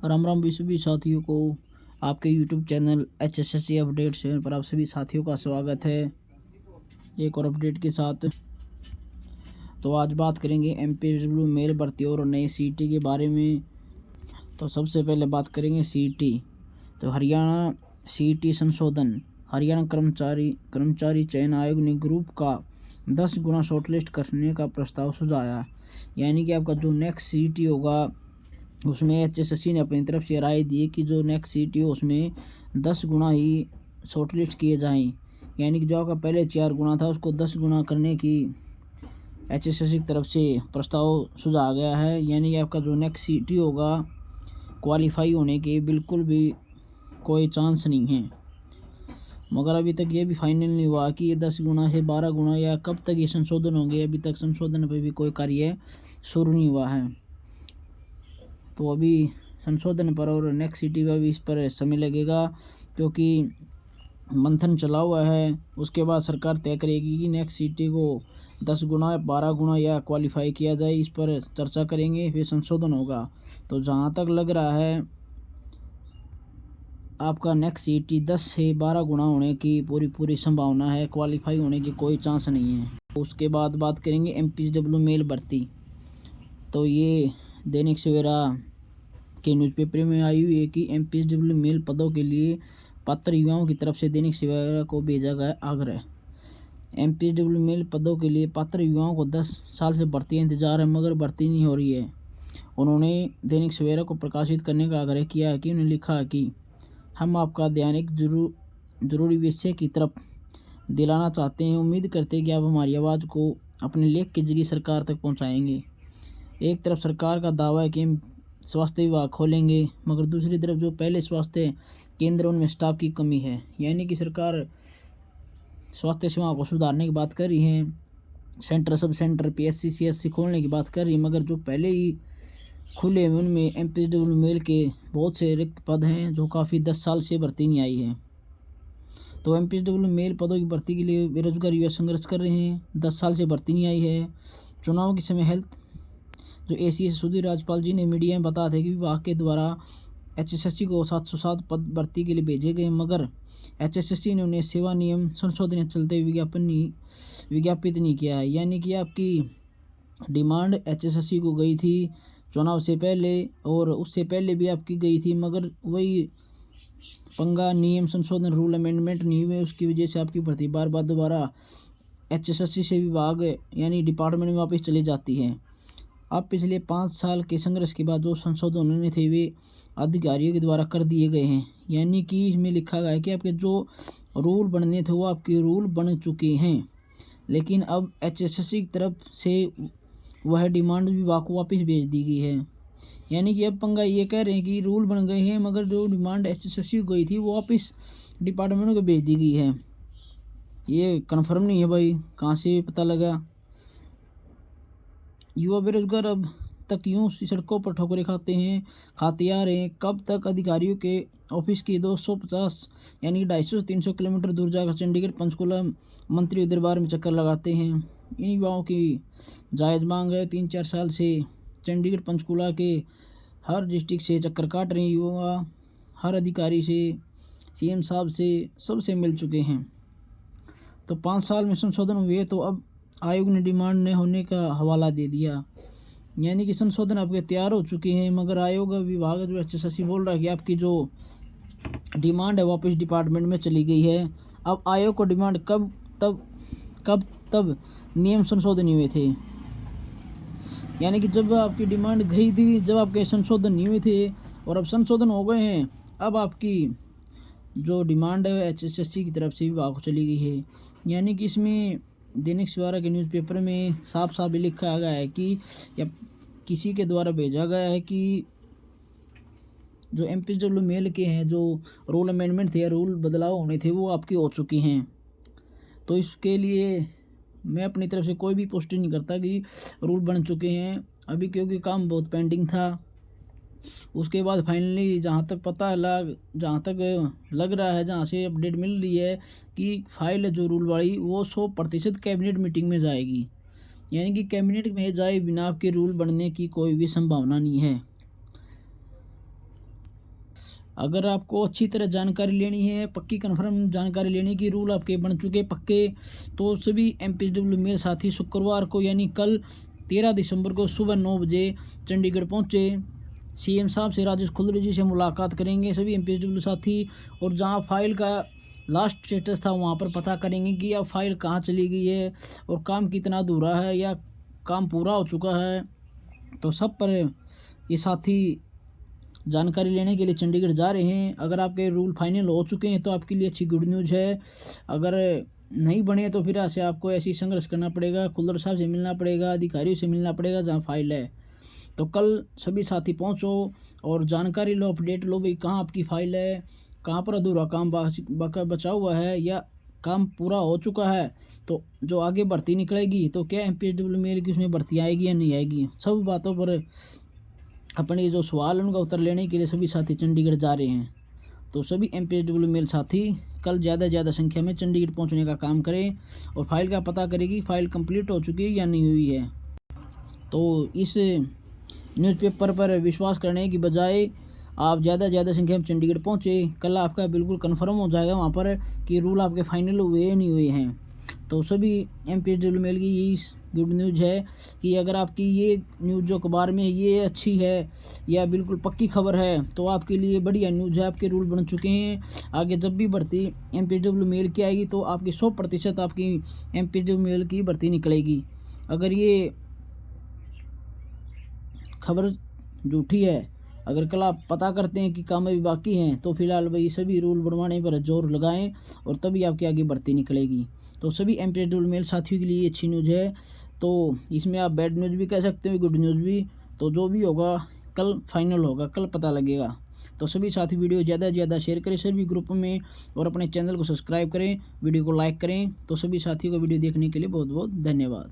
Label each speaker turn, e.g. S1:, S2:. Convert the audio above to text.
S1: राम राम सभी साथियों को आपके YouTube channel HSSC update channel पर आप सभी साथियों का स्वागत है एक और अपडेट के साथ। तो आज बात करेंगे MPSW मेल भर्ती और नए CET के बारे में। तो सबसे पहले बात करेंगे CET। तो हरियाणा CET संशोधन। हरियाणा कर्मचारी चयन आयोग ने ग्रुप का 10 गुना शॉर्टलिस्ट करने का प्रस्ताव सुझाया। यानी कि आपका जो नेक्स्ट CET होगा उसमें HSSC ने अपनी तरफ से राय दी कि जो नेक्स्ट CET हो उसमें 10 गुना ही शॉर्टलिस्ट किए जाएं। यानी कि जो आपका पहले 4 गुना था उसको 10 गुना करने की HSSC की तरफ से प्रस्ताव सुझाया गया है। यानी कि आपका जो नेक्स्ट CET होगा क्वालिफाई होने के बिल्कुल भी कोई चांस नहीं है। मगर अभी तक ये भी फाइनल नहीं हुआ कि ये 10 गुना से 12 गुना या कब तक ये संशोधन होंगे। अभी तक संशोधन पर भी कोई कार्य शुरू नहीं हुआ है। तो अभी संशोधन पर और नेक्स्ट CET पर भी इस पर समय लगेगा, क्योंकि मंथन चला हुआ है। उसके बाद सरकार तय करेगी कि नेक्स्ट CET को 10 गुना 12 गुना या क्वालिफाई किया जाए। इस पर चर्चा करेंगे, फिर संशोधन होगा। तो जहाँ तक लग रहा है आपका नेक्स्ट CET 10 से 12 गुना होने की पूरी संभावना है, क्वालिफाई होने की कोई चांस नहीं है। उसके बाद बात करेंगे MPSW मेल भर्ती। तो ये दैनिक सवेरा के न्यूज़पेपर में आई हुई है कि MPSW मेल पदों के लिए पात्र युवाओं की तरफ से दैनिक सवेरा को भेजा गया आग्रह। MPSW मेल पदों के लिए पात्र युवाओं को 10 साल से भर्ती इंतजार है, मगर भर्ती नहीं हो रही है। उन्होंने दैनिक सवेरा को प्रकाशित करने का आग्रह किया है कि उन्होंने लिखा कि हम आपका ध्यान एक जरूरी विषय की तरफ दिलाना चाहते हैं। उम्मीद करते हैं कि आप हमारी आवाज़ को अपने लेख के जरिए सरकार तक पहुँचाएँगे। एक तरफ सरकार का दावा है कि हम स्वास्थ्य विभाग खोलेंगे, मगर दूसरी तरफ जो पहले स्वास्थ्य केंद्र उनमें स्टाफ की कमी है। यानी कि सरकार स्वास्थ्य सेवाओं को सुधारने की बात कर रही है, centre sub centre PSC CSC खोलने की बात कर रही है, मगर जो पहले ही खुले हैं उनमें MPSW मेल के बहुत से रिक्त पद हैं जो काफ़ी 10 साल से भर्ती नहीं आई है। तो MPSW मेल पदों की भर्ती के लिए बेरोजगार युवा संघर्ष कर रहे हैं। 10 साल से भर्ती नहीं आई है। चुनाव के समय हेल्थ जो ACS सुधीर राजपाल जी ने मीडिया में बताया था कि विभाग के द्वारा HSSC को 707 पद भर्ती के लिए भेजे गए, मगर HSSC ने उन्हें सेवा नियम संशोधन चलते विज्ञापित नहीं किया है। यानी कि आपकी डिमांड HSSC को गई थी चुनाव से पहले, और उससे पहले भी आपकी गई थी, मगर वही पंगा नियम संशोधन रूल अमेंडमेंट नहीं हुए। उसकी वजह से आपकी भर्ती बार बार दोबारा HSSC से विभाग यानी डिपार्टमेंट में वापस चली जाती है। अब पिछले 5 साल के संघर्ष के बाद जो संशोधन होने थे वे अधिकारियों के द्वारा कर दिए गए हैं। यानी कि इसमें लिखा गया है कि आपके जो रूल बनने थे वो आपके रूल बन चुके हैं, लेकिन अब HSSC की तरफ से वह डिमांड विभाग को वापस भेज दी गई है। यानी कि अब पंगा ये कह रहे हैं कि रूल बन गए हैं, मगर जो डिमांड HSSC को गई थी वो वापस डिपार्टमेंट को भेज दी गई है। ये कन्फर्म नहीं है भाई, कहाँ से पता लगा। युवा बेरोजगार अब तक यूं सड़कों पर ठोकरें खाते आ रहे हैं। कब तक अधिकारियों के ऑफिस की 250 यानी 250 से 300 किलोमीटर दूर जाकर चंडीगढ़ पंचकुला मंत्री दरबार में चक्कर लगाते हैं। इन युवाओं की जायज़ मांग है। 3-4 साल से चंडीगढ़ पंचकुला के हर डिस्ट्रिक्ट से चक्कर काट रहे युवा, हर अधिकारी से, CM साहब से, सबसे मिल चुके हैं। तो 5 साल में संशोधन हुए तो अब आयोग ने डिमांड न होने का हवाला दे दिया। यानी कि संशोधन आपके तैयार हो चुके हैं, मगर आयोग विभाग जो HSSC बोल रहा है कि आपकी जो डिमांड है वापस डिपार्टमेंट में चली गई है। अब आयोग को डिमांड कब तब नियम संशोधन हुए थे। यानी कि जब आपकी डिमांड गई थी, जब आपके संशोधन नहीं हुए थे, और अब संशोधन हो गए हैं, अब आपकी जो डिमांड है HSSC की तरफ से विभाग को चली गई है। यानी कि इसमें दैनिक सवेरा के न्यूज़पेपर में साफ साफ लिखा गया है कि या किसी के द्वारा भेजा गया है कि जो MPSW मेल के हैं जो रूल अमेंडमेंट थे या रूल बदलाव होने थे वो आपके हो चुके हैं। तो इसके लिए मैं अपनी तरफ से कोई भी पोस्टिंग नहीं करता कि रूल बन चुके हैं अभी, क्योंकि काम बहुत पेंडिंग था। उसके बाद फाइनली जहाँ तक लग रहा है, जहाँ से अपडेट मिल रही है कि फाइल जो रूल वाली वो 100% कैबिनेट मीटिंग में जाएगी। यानी कि कैबिनेट में जाए बिना आपके रूल बनने की कोई भी संभावना नहीं है। अगर आपको अच्छी तरह जानकारी लेनी है, पक्की कन्फर्म जानकारी लेनी कि रूल आपके बन चुके पक्के, तो सभी MPSW मेल साथी शुक्रवार को यानी कल 13 दिसंबर को सुबह 9 बजे चंडीगढ़ पहुँचे। CM साहब से राजेश खुल्लर जी से मुलाकात करेंगे सभी MPSW साथी, और जहाँ फाइल का लास्ट स्टेटस था वहाँ पर पता करेंगे कि अब फाइल कहाँ चली गई है और काम कितना अधूरा है या काम पूरा हो चुका है। तो सब पर ये साथी जानकारी लेने के लिए चंडीगढ़ जा रहे हैं। अगर आपके रूल फाइनल हो चुके हैं तो आपके लिए अच्छी गुड न्यूज़ है। अगर नहीं बने तो फिर ऐसे आपको ऐसी संघर्ष करना पड़ेगा, खुल्लर साहब से मिलना पड़ेगा, अधिकारियों से मिलना पड़ेगा जहाँ फाइल है। तो कल सभी साथी पहुँचो और जानकारी लो, अपडेट लो भाई कहाँ आपकी फ़ाइल है, कहाँ पर अधूरा काम बचा हुआ है या काम पूरा हो चुका है। तो जो आगे भर्ती निकलेगी तो क्या MPSW मेल की उसमें भर्ती आएगी या नहीं आएगी, सब बातों पर अपने जो सवाल उनका उत्तर लेने के लिए सभी साथी चंडीगढ़ जा रहे हैं। तो सभी MPSW मेल साथी कल ज़्यादा से ज़्यादा संख्या में चंडीगढ़ पहुंचने का काम करें और फाइल का पता करें कि फाइल कंप्लीट हो चुकी है या नहीं हुई है। तो इस न्यूज़पेपर पर विश्वास करने की बजाय आप ज़्यादा से ज़्यादा संख्या में चंडीगढ़ पहुँचे। कल आपका बिल्कुल कन्फर्म हो जाएगा वहाँ पर कि रूल आपके फाइनल हुए या नहीं हुए हैं। तो सभी MPSW मेल की यही गुड न्यूज़ है कि अगर आपकी ये न्यूज़ जो अखबार में ये अच्छी है या बिल्कुल पक्की खबर है तो आपके लिए बढ़िया न्यूज़ है, आपके रूल बन चुके हैं। आगे जब भी भर्ती MPSW मेल की आएगी तो आपकी 100% आपकी MPSW मेल की भर्ती निकलेगी। अगर ये खबर झूठी है, अगर कल आप पता करते हैं कि काम अभी बाकी हैं, तो फिलहाल भाई सभी रूल बनवाने पर जोर लगाएं और तभी आपकी आगे भर्ती निकलेगी। तो सभी MPSW मेल साथियों के लिए अच्छी न्यूज़ है। तो इसमें आप बैड न्यूज़ भी कह सकते हो, गुड न्यूज़ भी। तो जो भी होगा कल फाइनल होगा, कल पता लगेगा। तो सभी साथी वीडियो ज़्यादा से ज़्यादा शेयर करें सभी ग्रुप में और अपने चैनल को सब्सक्राइब करें, वीडियो को लाइक करें। तो सभी साथियों को वीडियो देखने के लिए बहुत बहुत धन्यवाद।